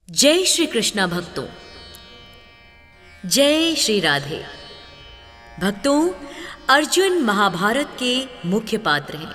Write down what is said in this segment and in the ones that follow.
जय श्री कृष्णा भक्तों, जय श्री राधे। भक्तों, अर्जुन महाभारत के मुख्य पात्र हैं।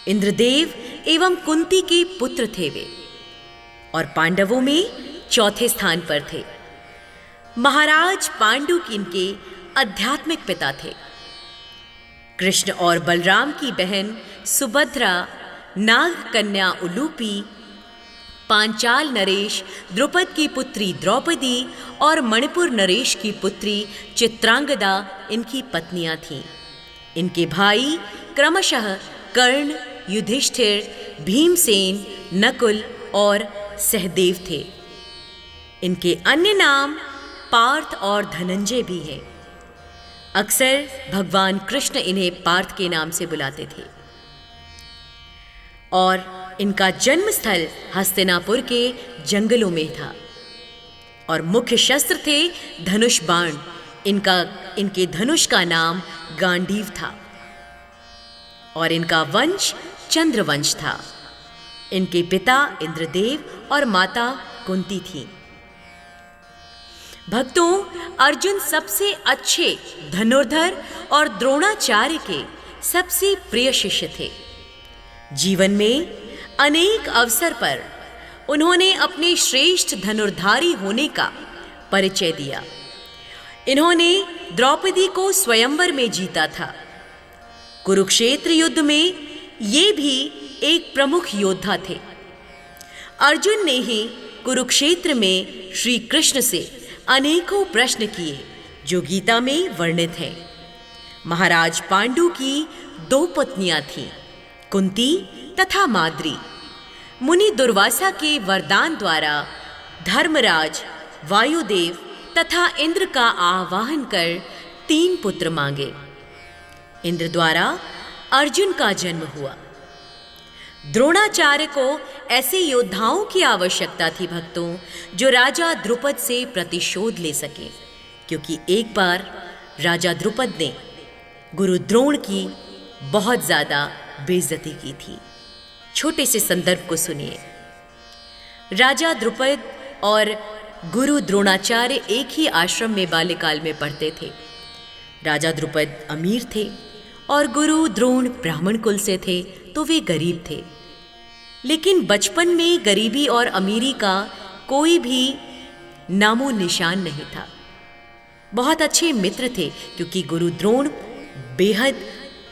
इंद्रदेव एवं कुंती के पुत्र थे वे और पांडवों में चौथे स्थान पर थे। महाराज पांडु इनके आध्यात्मिक पिता थे। कृष्ण और बलराम की बहन सुभद्रा, नाग कन्या उलूपी, पांचाल नरेश द्रुपद की पुत्री द्रौपदी और मणिपुर नरेश की पुत्री चित्रांगदा इनकी पत्नियां थीं। इनके भाई क्रमशः कर्ण, युधिष्ठिर, भीमसेन, नकुल और सहदेव थे। इनके अन्य नाम पार्थ और धनंजय भी हैं। अक्सर भगवान कृष्ण इन्हें पार्थ के नाम से बुलाते थे। और इनका जन्म स्थल हस्तिनापुर के जंगलों में था और मुख्य शस्त्र थे धनुष बाण। इनके धनुष का नाम गांडीव था और इनका वंश चंद्रवंश था। इनके पिता इंद्रदेव और माता कुंती थी। भक्तों, अर्जुन सबसे अच्छे धनुर्धर और द्रोणाचार्य के सबसे प्रिय शिष्य थे। जीवन में अनेक अवसर पर उन्होंने अपने श्रेष्ठ धनुर्धारी होने का परिचय दिया। इन्होंने द्रौपदी को स्वयंवर में जीता था। कुरुक्षेत्र युद्ध में ये भी एक प्रमुख योद्धा थे। अर्जुन ने ही कुरुक्षेत्र में श्री कृष्ण से अनेकों प्रश्न किए जो गीता में वर्णित हैं। महाराज पांडु की 2 पत्नियां थीं, कुंती तथा माद्री। मुनि दुर्वासा के वरदान द्वारा धर्मराज, वायुदेव तथा इंद्र का आवाहन कर 3 पुत्र मांगे। इंद्र द्वारा अर्जुन का जन्म हुआ। द्रोणाचार्य को ऐसे योद्धाओं की आवश्यकता थी भक्तों, जो राजा द्रुपद से प्रतिशोध ले सके, क्योंकि एक बार राजा द्रुपद ने गुरु द्रोण की बहुत ज्यादा बेइज्जती की थी। छोटे से संदर्भ को सुनिए। राजा द्रुपद और गुरु द्रोणाचार्य एक ही आश्रम में बाल्यकाल में पढ़ते थे। राजा द्रुपद अमीर थे और गुरु द्रोण ब्राह्मण कुल से थे, तो वे गरीब थे। लेकिन बचपन में गरीबी और अमीरी का कोई भी नामो निशान नहीं था। बहुत अच्छे मित्र थे, क्योंकि गुरु द्रोण बेहद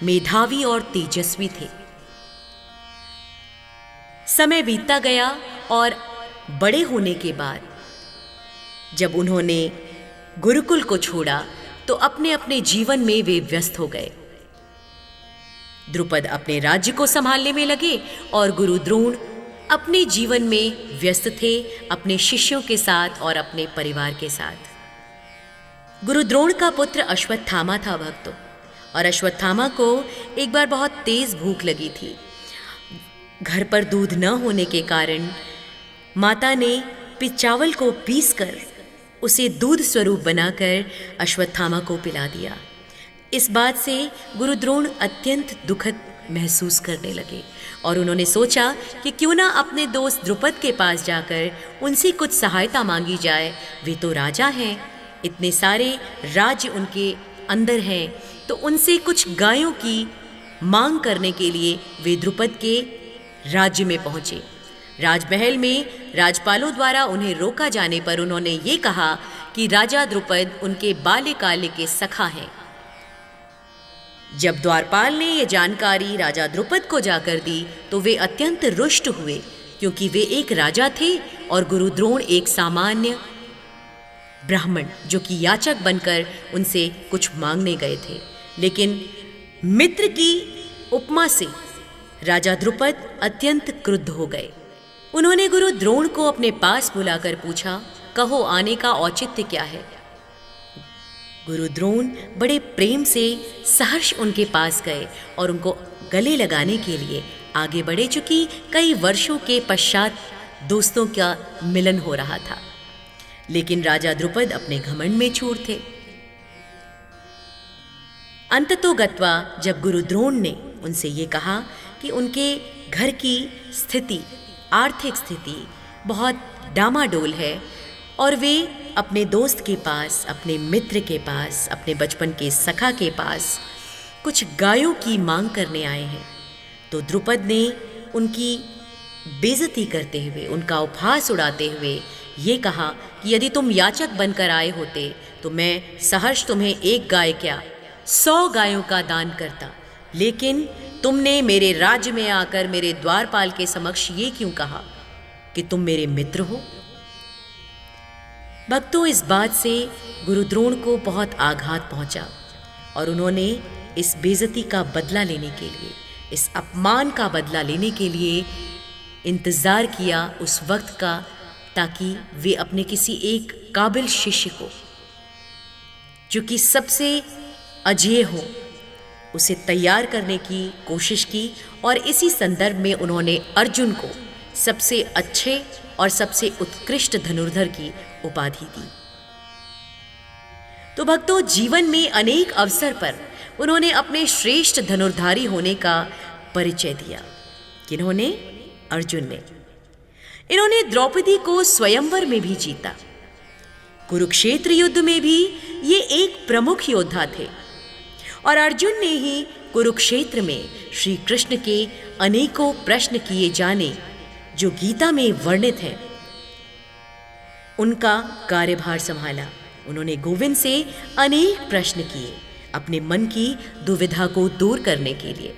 मेधावी और तेजस्वी थे। समय बीतता गया और बड़े होने के बाद जब उन्होंने गुरुकुल को छोड़ा तो अपने अपने जीवन में वे व्यस्त हो गए। द्रुपद अपने राज्य को संभालने में लगे और गुरु द्रोण अपने जीवन में व्यस्त थे, अपने शिष्यों के साथ और अपने परिवार के साथ। गुरु द्रोण का पुत्र अश्वत्थामा था भक्तों, और अश्वत्थामा को एक बार बहुत तेज भूख लगी थी। घर पर दूध न होने के कारण माता ने चावल को पीसकर उसे दूध स्वरूप बनाकर अश्वत्थामा को पिला दिया। इस बात से गुरु द्रोण अत्यंत दुखद महसूस करने लगे और उन्होंने सोचा कि क्यों ना अपने दोस्त द्रुपद के पास जाकर उनसे कुछ सहायता मांगी जाए। वे तो राजा हैं, इतने सारे राज्य उनके अंदर हैं, तो उनसे कुछ गायों की मांग करने के लिए वे द्रुपद के राज्य में पहुंचे। राजमहल में राजपालों द्वारा उन्हें रोका जाने पर उन्होंने ये कहा कि राजा द्रुपद उनके बाल्यकाल के सखा हैं। जब द्वारपाल ने यह जानकारी राजा द्रुपद को जाकर दी तो वे अत्यंत रुष्ट हुए, क्योंकि वे एक राजा थे और गुरु द्रोण एक सामान्य ब्राह्मण जो कि याचक बनकर उनसे कुछ मांगने गए थे। लेकिन मित्र की उपमा से राजा द्रुपद अत्यंत क्रुद्ध हो गए। उन्होंने गुरु द्रोण को अपने पास बुलाकर पूछा, कहो आने का औचित्य क्या है। गुरु द्रोण बड़े प्रेम से सहर्ष उनके पास गए और उनको गले लगाने के लिए आगे बढ़े, चूंकि कई वर्षों के पश्चात दोस्तों का मिलन हो रहा था। लेकिन राजा द्रुपद अपने घमंड में चूर थे। अंततोगत्वा जब गुरु द्रोण ने उनसे ये कहा कि उनके घर की स्थिति, आर्थिक स्थिति बहुत डामाडोल है और वे अपने दोस्त के पास, अपने मित्र के पास, अपने बचपन के सखा के पास कुछ गायों की मांग करने आए हैं। तो द्रुपद ने उनकी बेइज्जती करते हुए, उनका उपहास उड़ाते हुए ये कहा कि यदि तुम याचक बनकर आए होते तो मैं सहर्ष तुम्हें 1 गाय क्या 100 गायों का दान करता, लेकिन तुमने मेरे राज्य में आकर मेरे द्वारपाल के समक्ष ये क्यों कहा कि तुम मेरे मित्र हो। भक्तों, इस बात से गुरु द्रोण को बहुत आघात पहुंचा और उन्होंने इस बेइज्जती का बदला लेने के लिए, इस अपमान का बदला लेने के लिए इंतज़ार किया उस वक्त का, ताकि वे अपने किसी एक काबिल शिष्य को, जो कि सबसे अजेय हो, उसे तैयार करने की कोशिश की और इसी संदर्भ में उन्होंने अर्जुन को सबसे अच्छे और सबसे उत्कृष्ट धनुर्धर की उपाधि दी। तो भक्तों, जीवन में अनेक अवसर पर उन्होंने अपने श्रेष्ठ धनुर्धारी होने का परिचय दिया। किन्होंने? अर्जुन ने। इन्होंने द्रौपदी को स्वयंवर में भी जीता। कुरुक्षेत्र युद्ध में भी ये एक प्रमुख योद्धा थे और अर्जुन ने ही कुरुक्षेत्र में श्री कृष्ण के अनेकों प्रश्न किए जाने, जो गीता में वर्णित हैं, उनका कार्यभार संभाला। उन्होंने गोविंद से अनेक प्रश्न किए अपने मन की दुविधा को दूर करने के लिए।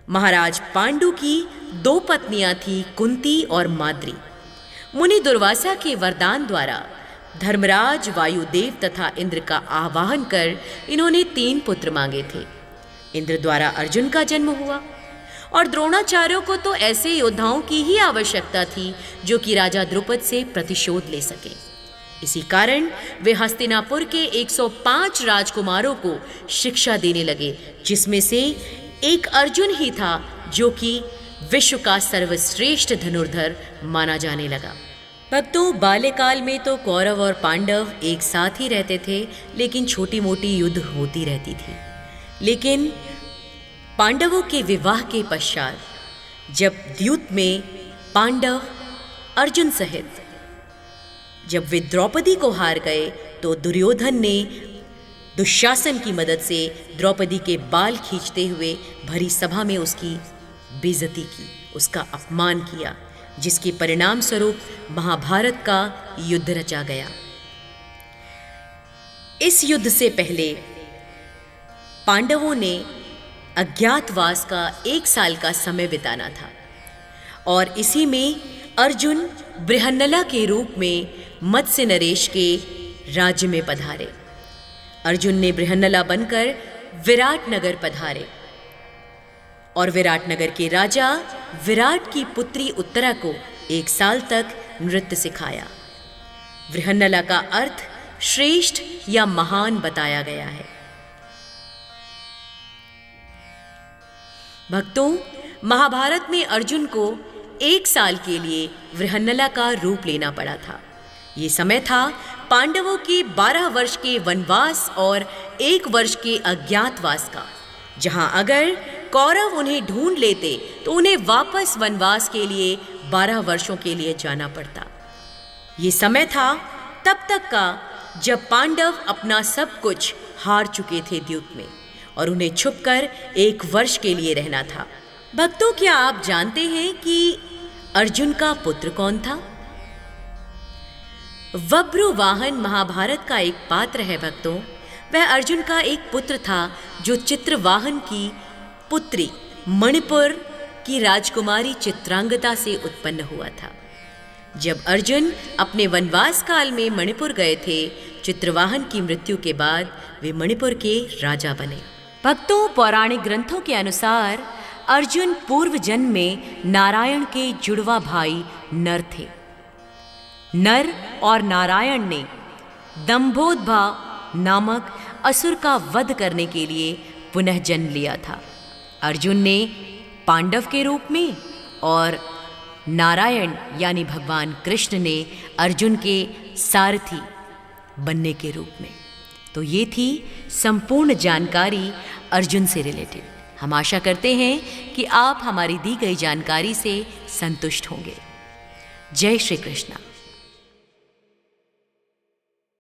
महाराज पांडु की 2 पत्नियां थी, कुंती और माद्री। मुनि दुर्वासा के वरदान द्वारा धर्मराज, वायुदेव तथा इंद्र का आवाहन कर इन्होंने 3 पुत्र मांगे थे। इंद्र द्वारा अर्जुन का जन्म हुआ और द्रोणाचार्यों को तो ऐसे योद्धाओं की ही आवश्यकता थी जो कि राजा द्रुपद से प्रतिशोध ले सके। इसी कारण वे हस्तिनापुर के 105 राजकुमारों को शिक्षा देने लगे, जिसमें से एक अर्जुन ही था जो कि विश्व का सर्वश्रेष्ठ धनुर्धर माना जाने लगा। भक्तों, बाल्यकाल में तो कौरव और पांडव एक साथ ही रहते थे, लेकिन छोटी मोटी युद्ध होती रहती थी। लेकिन पांडवों के विवाह के पश्चात जब द्यूत में पांडव अर्जुन सहित जब वे द्रौपदी को हार गए, तो दुर्योधन ने दुशासन की मदद से द्रौपदी के बाल खींचते हुए भरी सभा में उसकी बेइज्जती की, उसका अपमान किया, जिसके परिणाम स्वरूप महाभारत का युद्ध रचा गया। इस युद्ध से पहले पांडवों ने अज्ञातवास का 1 साल का समय बिताना था और इसी में अर्जुन बृहन्नला के रूप में मत्स्य नरेश के राज्य में पधारे। अर्जुन ने बृहन्नला बनकर विराटनगर पधारे और विराटनगर के राजा विराट की पुत्री उत्तरा को 1 साल तक नृत्य सिखाया। बृहन्नला का अर्थ श्रेष्ठ या महान बताया गया है। भक्तों, महाभारत में अर्जुन को 1 साल के लिए बृहन्नला का रूप लेना पड़ा था। ये समय था पांडवों के 12 वर्ष के वनवास और 1 वर्ष के अज्ञातवास का, जहां अगर कौरव उन्हें ढूंढ लेते तो उन्हें वापस वनवास के लिए 12 वर्षों के लिए जाना पड़ता। ये समय था तब तक का जब पांडव अपना सब कुछ हार चुके थे द्यूत में और उन्हें छुपकर 1 वर्ष के लिए रहना था। भक्तों, क्या आप जानते हैं कि अर्जुन का पुत्र कौन था? वब्रुवाहन महाभारत का एक पात्र है भक्तों। वह अर्जुन का एक पुत्र था जो चित्रवाहन की पुत्री मणिपुर की राजकुमारी चित्रांगदा से उत्पन्न हुआ था। जब अर्जुन अपने वनवास काल में मणिपुर गए थे, चित्रवाहन की मृत्यु के बाद वे मणिपुर के राजा बने। भक्तों, पौराणिक ग्रंथों के अनुसार अर्जुन पूर्व जन्म में नारायण के जुड़वा भाई नर थे। नर और नारायण ने दंभोदभा नामक असुर का वध करने के लिए पुनः जन्म लिया था। अर्जुन ने पांडव के रूप में और नारायण यानी भगवान कृष्ण ने अर्जुन के सारथी बनने के रूप में। तो ये थी संपूर्ण जानकारी अर्जुन से रिलेटेड। हम आशा करते हैं कि आप हमारी दी गई जानकारी से संतुष्ट होंगे। जय श्री कृष्ण।